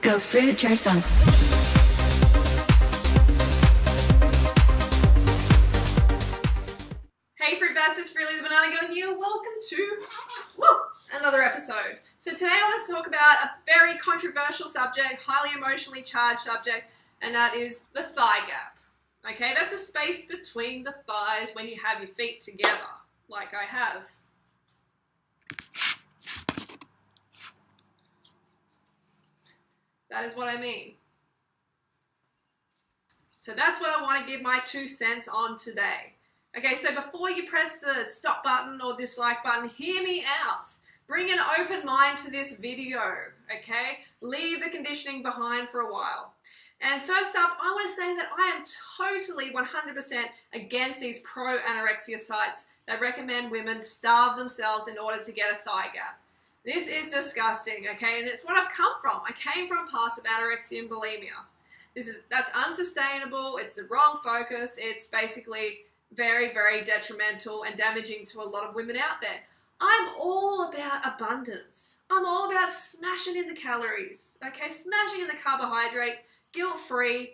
Go fruit yourself. Hey Fruit Bats, it's Freely the Banana Girl here. Welcome to another episode. So today I want to talk about a very controversial subject, highly emotionally charged subject, and that is the thigh gap. Okay, that's the space between the thighs when you have your feet together, like I have. That is what I mean. So that's what I want to give my 2 cents on today. Okay, so before you press the stop button or dislike button, hear me out. Bring an open mind to this video, okay? Leave the conditioning behind for a while. And first up, I want to say that I am totally 100% against these pro-anorexia sites that recommend women starve themselves in order to get a thigh gap. This is disgusting, okay? And it's what I've come from. I came from past of anorexia and bulimia. That's unsustainable. It's the wrong focus. It's basically very, very detrimental and damaging to a lot of women out there. I'm all about abundance. I'm all about smashing in the calories, okay? Smashing in the carbohydrates, guilt-free,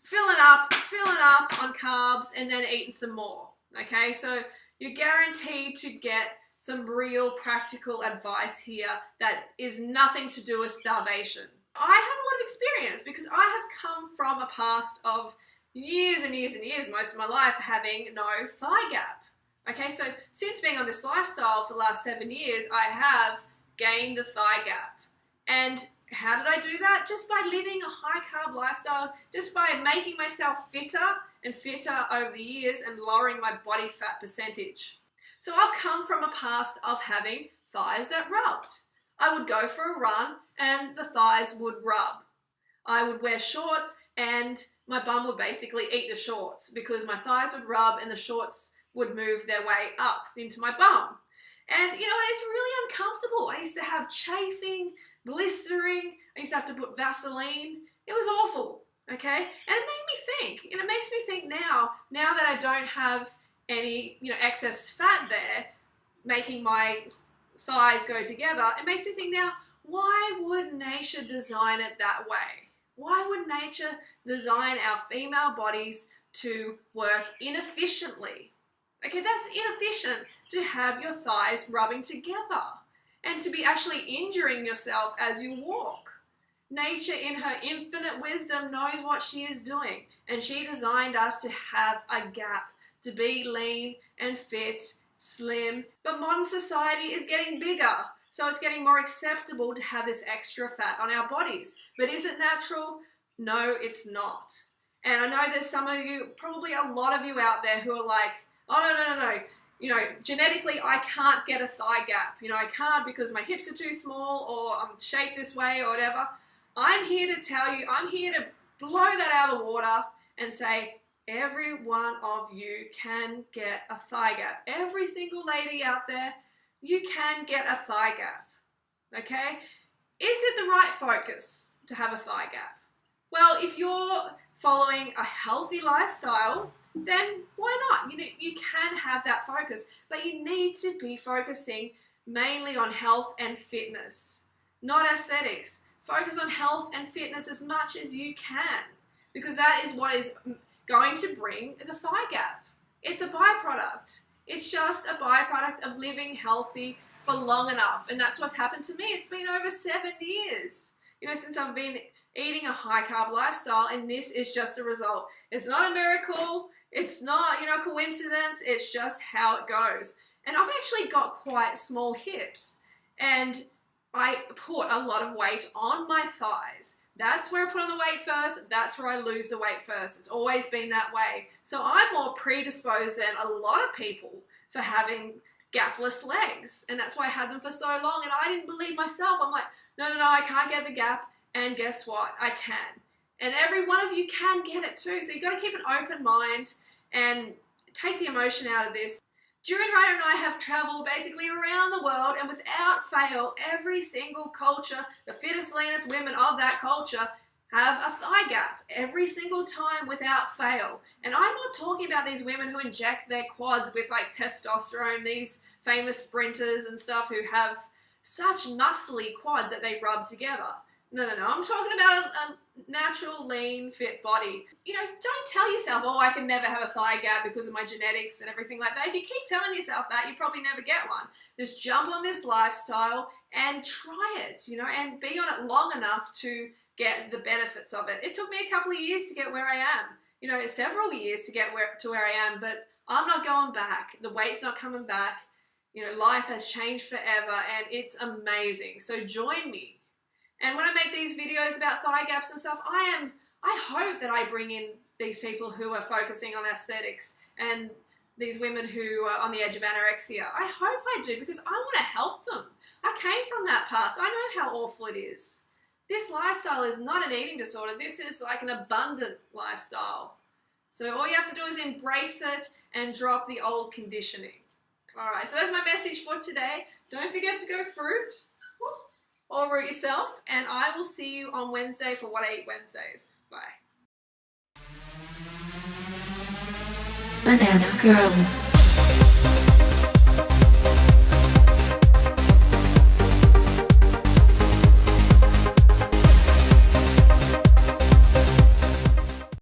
filling up on carbs, and then eating some more, okay? So you're guaranteed to get some real practical advice here that is nothing to do with starvation. I have a lot of experience because I have come from a past of years and years and years, most of my life, having no thigh gap. Okay, so since being on this lifestyle for the last 7 years, I have gained a thigh gap. And how did I do that? Just by living a high carb lifestyle, just by making myself fitter and fitter over the years and lowering my body fat percentage. So I've come from a past of having thighs that rubbed. I would go for a run and the thighs would rub. I would wear shorts and my bum would basically eat the shorts because my thighs would rub and the shorts would move their way up into my bum. And you know, it's really uncomfortable. I used to have chafing, blistering. I used to have to put Vaseline. It was awful, okay? And it made me think, and it makes me think now that I don't have any, excess fat there making my thighs go together, it makes me think now, why would nature design it that way? Why would nature design our female bodies to work inefficiently? Okay, that's inefficient to have your thighs rubbing together and to be actually injuring yourself as you walk. Nature, in her infinite wisdom, knows what she is doing, and she designed us to have a gap, to be lean and fit, slim. But modern society is getting bigger, so it's getting more acceptable to have this extra fat on our bodies. But is it natural? No, it's not. And I know there's some of you, probably a lot of you out there who are like, oh, no. Genetically, I can't get a thigh gap. I can't because my hips are too small or I'm shaped this way or whatever. I'm here to tell you, I'm here to blow that out of the water and say, every one of you can get a thigh gap. Every single lady out there, you can get a thigh gap, okay? Is it the right focus to have a thigh gap? Well, if you're following a healthy lifestyle, then why not? You can have that focus, but you need to be focusing mainly on health and fitness, not aesthetics. Focus on health and fitness as much as you can, because that is what is going to bring the thigh gap. It's a byproduct. It's just a byproduct of living healthy for long enough. And that's what's happened to me. It's been over 7 years, since I've been eating a high carb lifestyle, and this is just a result. It's not a miracle. It's not, a coincidence. It's just how it goes. And I've actually got quite small hips, and I put a lot of weight on my thighs. That's where I put on the weight first. That's where I lose the weight first. It's always been that way. So I'm more predisposed than a lot of people for having gapless legs. And that's why I had them for so long. And I didn't believe myself. I'm like, no, I can't get the gap. And guess what? I can. And every one of you can get it too. So you've got to keep an open mind and take the emotion out of this. Julian Ryder and I have traveled basically around the world, and without fail, every single culture, the fittest, leanest women of that culture have a thigh gap every single time without fail. And I'm not talking about these women who inject their quads with like testosterone, these famous sprinters and stuff who have such muscly quads that they rub together. No. I'm talking about a natural, lean, fit body. You know, don't tell yourself, oh, I can never have a thigh gap because of my genetics and everything like that. If you keep telling yourself that, you probably never get one. Just jump on this lifestyle and try it, you know, and be on it long enough to get the benefits of it. It took me a couple of years to get where I am. You know, several years to get to where I am, but I'm not going back. The weight's not coming back. You know, life has changed forever and it's amazing. So join me. And when I make these videos about thigh gaps and stuff, I hope that I bring in these people who are focusing on aesthetics and these women who are on the edge of anorexia. I hope I do because I want to help them. I came from that past. I know how awful it is. This lifestyle is not an eating disorder. This is like an abundant lifestyle. So all you have to do is embrace it and drop the old conditioning. All right, so that's my message for today. Don't forget to go fruit or root yourself, and I will see you on Wednesday for What I Eat Wednesdays. Bye. Banana Girl.